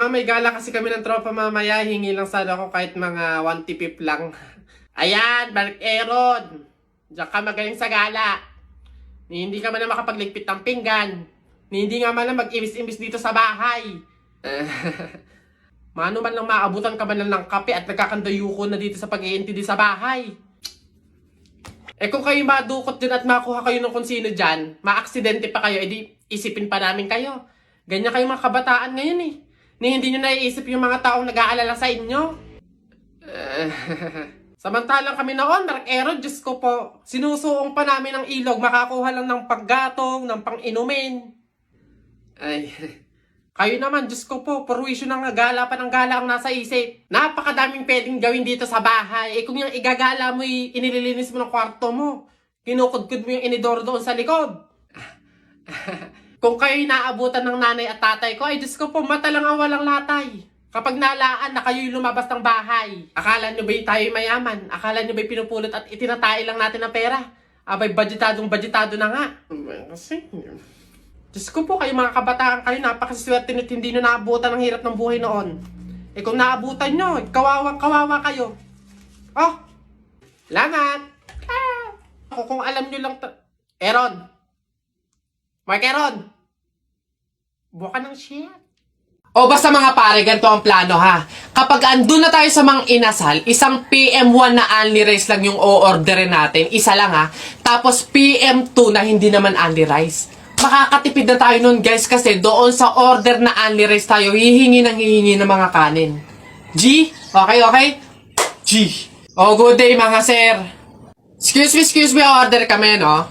may gala kasi kami ng tropa mamaya. Hingi lang sana ako kahit mga 1 tipip lang. Ayan, Mark Aaron. Diyan ka magaling sa gala. Ni hindi ka man na makapagligpit ng pinggan. Ni hindi nga man na mag-imbis-imbis dito sa bahay. Mano man lang maabutan ka man lang ng kape at nagkakandayuko na dito sa pag-iintindi sa bahay. Eh kung kayo madukot din at makuha kayo ng kung sino dyan, maaksidente pa kayo, edi isipin pa namin kayo. Ganyan kayo mga kabataan ngayon eh. Ni hindi nyo naiisip yung mga taong nag-aalala sa inyo. Samantalang kami noon, Mark Aaron, Diyos ko po, sinusuong pa namin ng ilog, makakuha lang ng panggatong, ng pang-inumin. Ay, kayo naman, Diyos ko po, perwisyo ng gala pa ng gala ang nasa isip. Napakadaming pwedeng gawin dito sa bahay. Eh kung yung igagala mo, inililinis mo ng kwarto mo, kinukudkud mo yung inidoro doon sa likod. Kung kayo'y naabutan ng nanay at tatay ko, ay Diyos ko po, mata lang ang walang latay. Kapag nalaan na kayo'y lumabas ng bahay, akala nyo ba'y tayo'y mayaman? Akala nyo ba'y pinupulot at itinatay lang natin ng pera? Abay, budgetado na nga. Kasi, Diyos ko po, kayo mga kabataan kayo, napakaswerte nyo't hindi nyo naabutan ang hirap ng buhay noon. Eh kung naabutan nyo, kawawa kayo. Oh, salamat. Kung alam nyo lang, Aaron. Mark Aaron. Buka ng shit. O basta mga pare, ganito ang plano ha. Kapag andun na tayo sa mga inasal, isang PM1 na only rice lang yung o-orderin natin. Isa lang ha. Tapos PM2 na hindi naman only rice. Makakatipid na tayo nun guys kasi doon sa order na only rice tayo, hihingi ng mga kanin. G? Okay? G. Oh, good day mga sir. Excuse me, order kami no?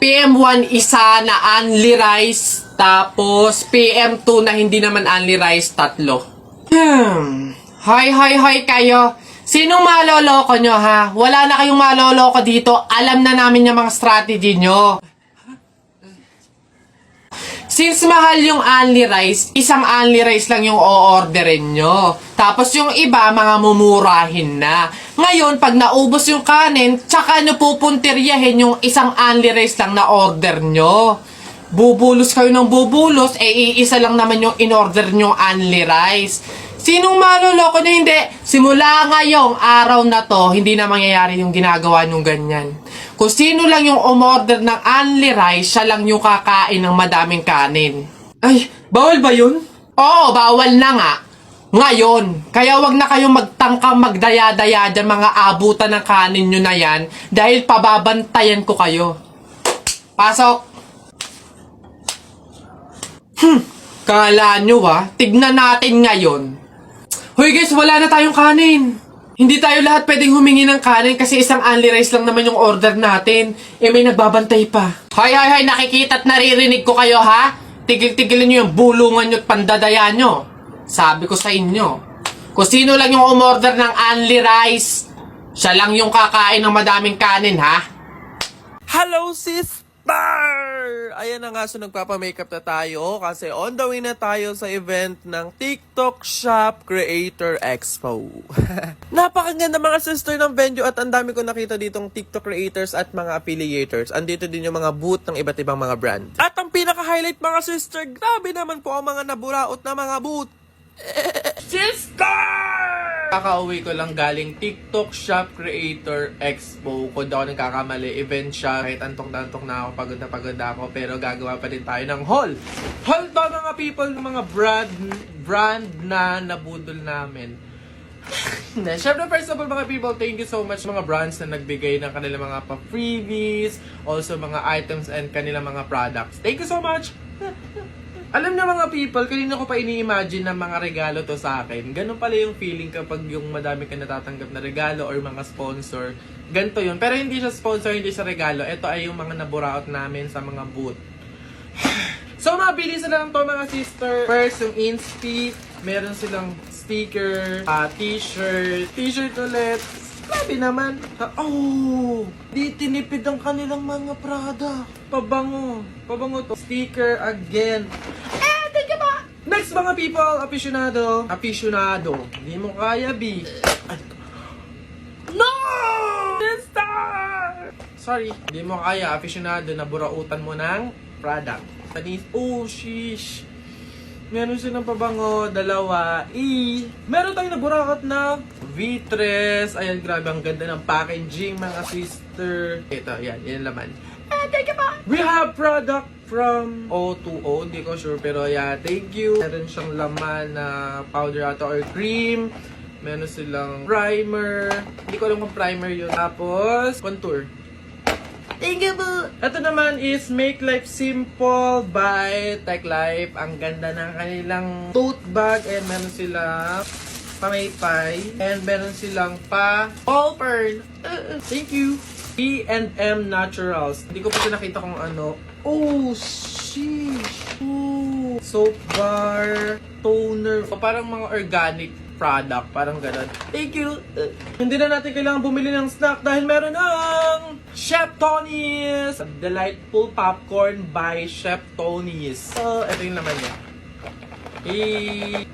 PM1 isa na only rice, tapos PM2 na hindi naman only rice, 3. Hoy kayo. Sinong maloloko nyo ha? Wala na kayong maloloko dito. Alam na namin yung mga strategy nyo. Since mahal yung only rice, isang only rice lang yung o-orderin nyo. Tapos yung iba, mga mumurahin na. Ngayon, pag naubos yung kanin, tsaka nyo pupuntiryahin yung isang only rice lang na order nyo. Bubulos kayo ng bubulos, iisa lang naman yung in-order nyo only rice. Sinong maloloko nyo? Hindi. Simula ngayong araw na to, hindi na mangyayari yung ginagawa nyo ganyan. Kung sino lang yung umorder ng only rice, siya lang yung kakain ng madaming kanin. Ay, bawal ba yun? Oo, bawal na nga. Ngayon, kaya wag na kayong magtangkang magdaya-daya dyan mga abutan ng kanin nyo na yan dahil pababantayan ko kayo. Pasok! Kala nyo tignan natin ngayon. Hoy guys, wala na tayong kanin. Hindi tayo lahat pwedeng humingi ng kanin kasi isang only rice lang naman yung order natin. Eh may nagbabantay pa. Hoy, nakikita at naririnig ko kayo ha? Tigil-tigilin nyo yung bulungan nyo at pandadaya nyo. Sabi ko sa inyo, kung sino lang yung umorder ng only rice, siya lang yung kakain ng madaming kanin ha? Hello sister! Ayan na nga, so nagpapamakeup na tayo kasi on the way na tayo sa event ng TikTok Shop Creator Expo. Napakaganda mga sister ng venue at ang dami ko nakita ditong TikTok creators at mga affiliators. Andito din yung mga booth ng iba't ibang mga brand. At ang pinaka-highlight mga sister, grabe naman po ang mga naburaot na mga booth. Sister! Kakauwi ko lang galing TikTok Shop Creator Expo. Kung daw ako nagkakamali, event siya. Kahit antok na ako, pagod na ako. Pero gagawa pa din tayo ng haul. Haul to mga people, ng mga brand na nabudol namin. Siyempre, first of all mga people, thank you so much mga brands na nagbigay ng kanilang mga pa-freebies, also mga items and kanilang mga products. Thank you so much! Alam niyo mga people, kanina ko pa ini-imagine na mga regalo to sa akin. Ganun pala yung feeling kapag yung madami ka natatanggap na regalo or mga sponsor. Ganito yun. Pero hindi siya sponsor, hindi siya regalo. Ito ay yung mga naburaot namin sa mga booth. So mabilis na lang to mga sister. First, yung Inspi. Meron silang sticker, t-shirt ulit. Grabe naman. Oh! Di tinipid ang kanilang mga product. Pabango to. Sticker again. Thank you ba? Next mga people, aficionado. Hindi mo kaya, B. No! Sister! Sorry, hindi mo kaya, aficionado na burautan mo ng product. Oh, sheesh. Meron silang pabango, dalawa. Meron tayong naburakat na Vitres. Ayan, grabe, ang ganda ng packaging, mga sister. Ito, yan laman. We have product from O2O, hindi ko sure, pero yeah, thank you. Meron siyang laman na powder ata or cream. Meron silang primer. Hindi ko alam kung primer yun. Tapos, contour. Thank you po! Ito naman is Make Life Simple by Tech Life. Ang ganda ng kanilang tote bag. And meron silang pamaypay. And meron silang ball pearl. Thank you! E&M Naturals. Hindi ko pa siya nakita kung ano. Oh, sheesh! Oh, soap bar, toner. O parang mga organic product. Parang ganun. Thank you! Hindi na natin kailangan bumili ng snack dahil meron ng Chef Tony's Delightful Popcorn by Chef Tony's. So, ito yung laman niya.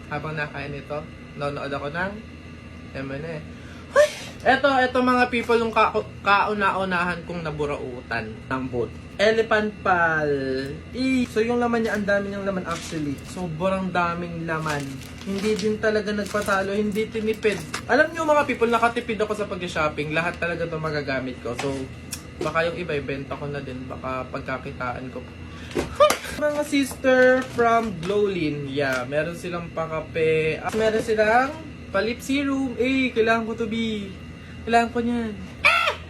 Habang nakain ito, nanonood ako ng M&A. Eto mga people yung kauna-unahan kong naburautan ng boat. Elephant Pal. So yung laman niya, ang dami niyang laman actually. Sobrang daming laman. Hindi din talaga nagpatalo, hindi tinipid. Alam niyo mga people, nakatipid ako sa pag-shopping. Lahat talaga ito magagamit ko. So, baka yung iba, ibenta ko na din. Baka pagkakitaan ko. Mga sister from Glowlin. Yeah, meron silang pakape. Meron silang palip serum. Kailangan ko to be. Kailangan ko niyan.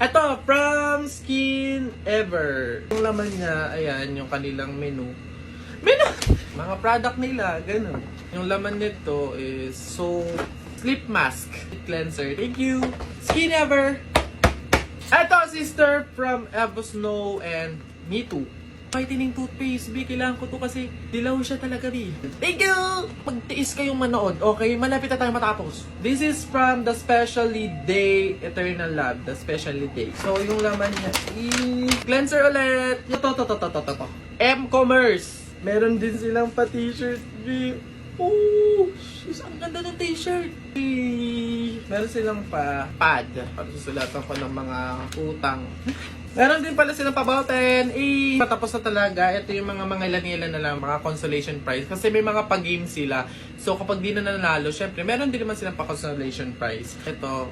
Ito, from Skin Ever. Yung laman niya, ayan, yung kanilang menu. Mga product nila, ganun. Yung laman nito is sleep mask, cleanser. Thank you, Skin Ever. Ito, sister from Evo Snow and Me Too. Whitening toothpaste, B. Kailangan ko to kasi dilaw siya talaga, B. Thank you! Magtiis kayong manood, okay? Malapit na tayo matapos. This is from the Specially Day Eternal Lab. The Specially Day. So, yung laman niya cleanser ulit. Ito. M-Commerce. Meron din silang pa-t-shirt, B. Oh, sis, ang ganda ng t-shirt. Meron silang pad para susulatan ko ng mga utang. Meron din pala silang pa-button. Patapos na talaga. Ito yung mga ilan na lang, mga consolation prize. Kasi may mga pag-game sila. So, kapag di na nanalo, syempre, meron din naman silang pa-consolation prize. Ito,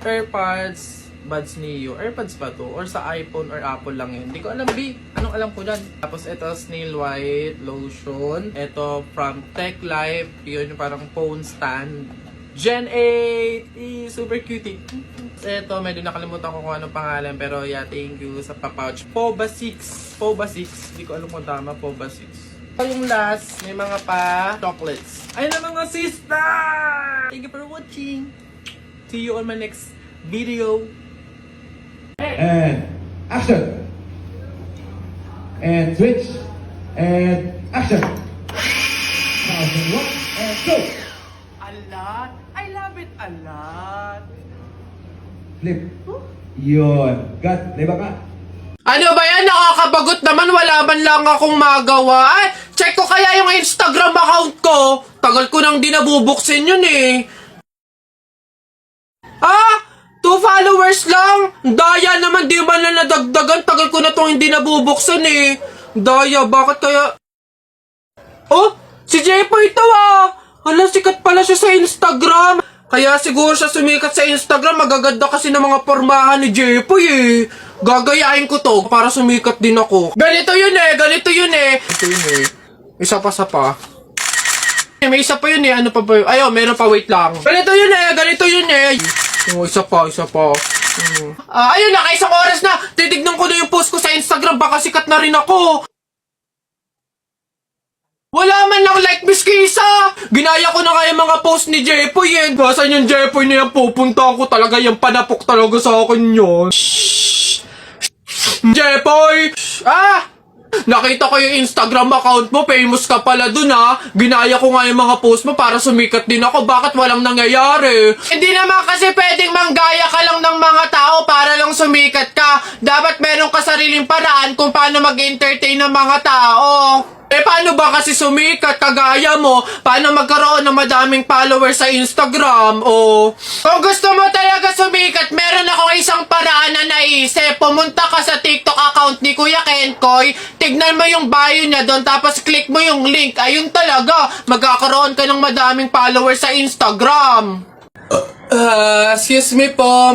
AirPods, Buds Neo. AirPods ba to? Or sa iPhone or Apple lang yun. Hindi ko alam, B. Anong alam ko dyan? Tapos, ito, Snail White Lotion. Ito, from Tech Life. Yun, yung parang phone stand. Gen 8! Super cutie. Ito, medyo nakalimutan ko kung anong pangalan. Pero yeah, thank you sa pa-pouch. Poba 6. Hindi ko alam kung tama. Poba 6. Ito yung last. May mga pa-chocolates. Ayun na mga sister! Thank you for watching. See you on my next video. And action. And switch. And action. Now, one and go. A lot. I love it a lot. Flip. Yun. Got. Diba ka? Ano ba yan? Nakakabagot naman. Wala man lang akong magawa. Ay, check ko kaya yung Instagram account ko. Tagal ko nang di nabubuksin yun eh. 2 followers lang? Daya naman, di man na nadagdagan. Tagal ko na itong hindi nabubuksan eh. Daya, bakit kaya? Oh, si Jepo ito Hala, sikat pala siya sa Instagram. Kaya siguro siya sumikat sa Instagram. Magaganda kasi ng mga pormahan ni Jepo eh. Gagayahin ko to para sumikat din ako. Ganito yun eh. Ito yun eh. Isa pa. May isa pa yun eh. Ano pa ba yun? Ayaw, meron pa, wait lang. Ganito yun eh. Oh, isa pa. Ayun na, isang oras na. Titignan ko na yung post ko sa Instagram. Baka sikat na rin ako. Wala man lang like miski isa. Ginaya ko na kaya mga post ni Jepoy eh. Basan yung Jepoy na yan, pupunta ko talaga yung panapok talaga sa akin yun. Jepoy! Nakita ko yung Instagram account mo, famous ka pala dun Ginaya ko nga yung mga post mo para sumikat din ako. Bakit walang nangyayari? Hindi naman kasi pwedeng manggaya ka lang ng mga tao para lang sumikat ka. Dapat meron ka sariling paraan kung paano mag-entertain ng mga tao. Eh, paano ba kasi sumikat kagaya mo? Paano magkaroon ng madaming followers sa Instagram? O, kung gusto mo talaga sumikat, meron akong isang paraan na naisip. Pumunta ka sa TikTok account ni Kuya Kenkoy, tignan mo yung bio niya doon, tapos click mo yung link. Ayun talaga, magkakaroon ka ng madaming followers sa Instagram. Excuse me po,